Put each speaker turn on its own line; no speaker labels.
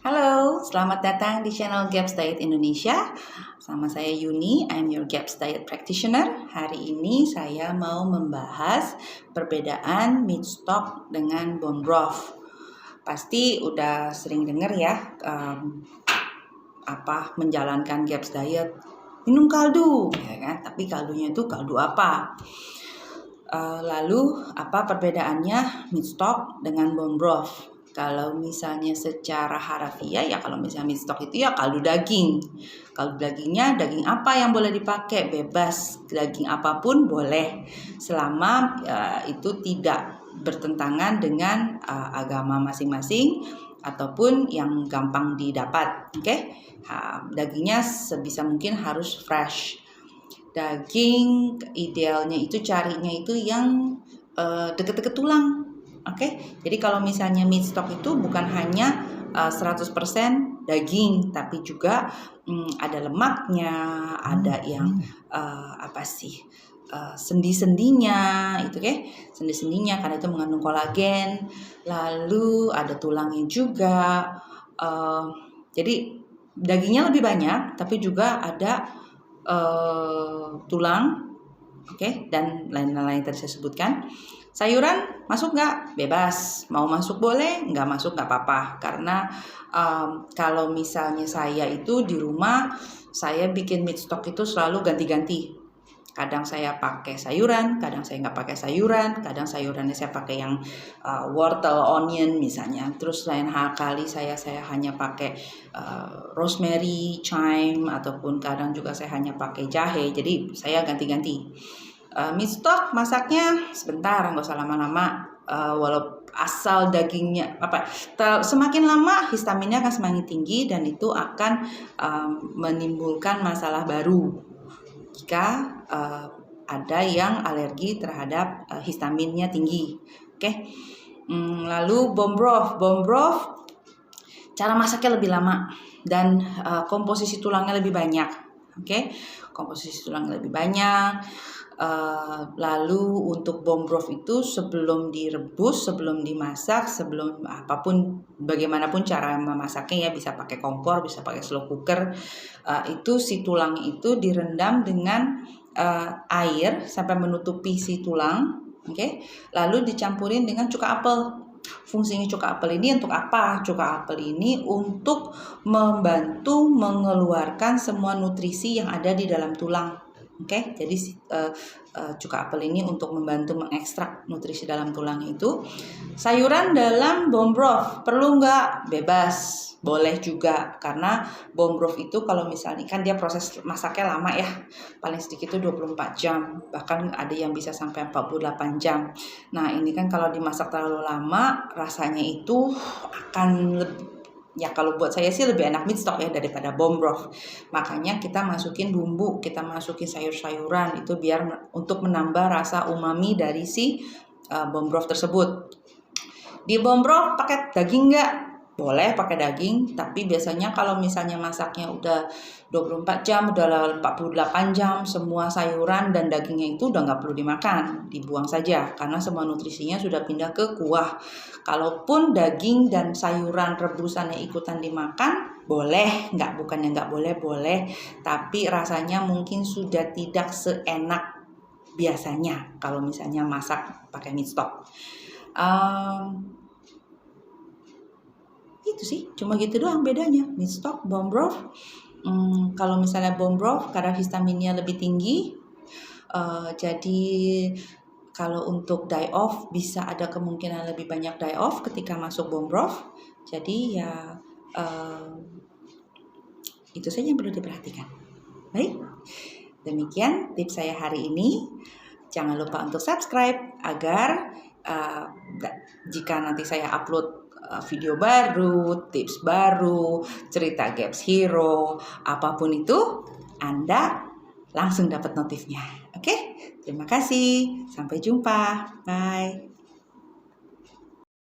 Halo, selamat datang di channel Gaps Diet Indonesia. Sama saya Yuni, I'm your Gaps Diet Practitioner. Hari ini saya mau membahas perbedaan meat stock dengan bone broth. Pasti udah sering dengar ya, menjalankan Gaps Diet, minum kaldu, ya kan? Tapi kaldunya itu kaldu apa? Lalu apa perbedaannya meat stock dengan bone broth? Kalau misalnya secara harafiah ya kalau misalnya meat stock itu ya kaldu daging. Kaldu dagingnya daging apa yang boleh dipakai? Bebas, daging apapun boleh selama itu tidak bertentangan dengan agama masing-masing ataupun yang gampang didapat. Oke? Dagingnya sebisa mungkin harus fresh. Daging idealnya itu carinya itu yang deket-deket tulang. Oke, jadi kalau misalnya meat stock itu bukan hanya 100% daging, tapi juga ada lemaknya, ada yang sendi-sendinya, itu sendi-sendinya karena itu mengandung kolagen. Lalu ada tulangnya juga. Jadi dagingnya lebih banyak, tapi juga ada tulang, dan lain-lain tadi saya sebutkan. Sayuran masuk nggak? Bebas. Mau masuk boleh, nggak masuk nggak apa-apa. Karena kalau misalnya saya itu di rumah, saya bikin meat stock itu selalu ganti-ganti. Kadang saya pakai sayuran, kadang saya nggak pakai sayuran, kadang sayurannya saya pakai yang wortel, onion misalnya. Terus lain kali saya hanya pakai rosemary, thyme, ataupun kadang juga saya hanya pakai jahe. Jadi saya ganti-ganti. Meat stock masaknya sebentar, nggak usah lama-lama. Walau asal dagingnya semakin lama histaminnya akan semakin tinggi dan itu akan menimbulkan masalah baru jika ada yang alergi terhadap histaminnya tinggi. Lalu bone broth cara masaknya lebih lama dan komposisi tulangnya lebih banyak. Komposisi tulangnya lebih banyak. Lalu untuk bone broth itu sebelum direbus, sebelum dimasak, sebelum apapun, bagaimanapun cara memasaknya ya, bisa pakai kompor, bisa pakai slow cooker, itu si tulang itu direndam dengan air sampai menutupi si tulang, lalu dicampurin dengan cuka apel. Fungsinya cuka apel ini untuk apa? Cuka apel ini untuk membantu mengeluarkan semua nutrisi yang ada di dalam tulang. Jadi cuka apel ini untuk membantu mengekstrak nutrisi dalam tulang itu. Sayuran dalam bone broth perlu nggak? Bebas, boleh juga. Karena bone broth itu kalau misalnya kan dia proses masaknya lama ya, paling sedikit itu 24 jam, bahkan ada yang bisa sampai 48 jam. Nah ini kan kalau dimasak terlalu lama rasanya itu akan ya kalau buat saya sih lebih enak meat stock ya daripada bone broth. Makanya kita masukin bumbu, kita masukin sayur-sayuran itu biar untuk menambah rasa umami dari si bone broth tersebut. Di bone broth pakai daging nggak? Boleh pakai daging, tapi biasanya kalau misalnya masaknya udah 24 jam, udah 48 jam, semua sayuran dan dagingnya itu udah nggak perlu dimakan, dibuang saja karena semua nutrisinya sudah pindah ke kuah. Kalaupun daging dan sayuran rebusannya ikutan dimakan, boleh, bukannya nggak boleh, tapi rasanya mungkin sudah tidak seenak biasanya kalau misalnya masak pakai meat stock. Itu sih, cuma gitu doang bedanya meat stock, bone broth. Kalau misalnya bone broth kadar histaminnya lebih tinggi, jadi kalau untuk die off bisa ada kemungkinan lebih banyak die off ketika masuk bone broth. Jadi ya itu saja yang perlu diperhatikan. Baik, demikian tips saya hari ini. Jangan lupa untuk subscribe agar jika nanti saya upload video baru, tips baru, cerita Gaps Hero, apapun itu, Anda langsung dapat notifnya. Terima kasih. Sampai jumpa. Bye.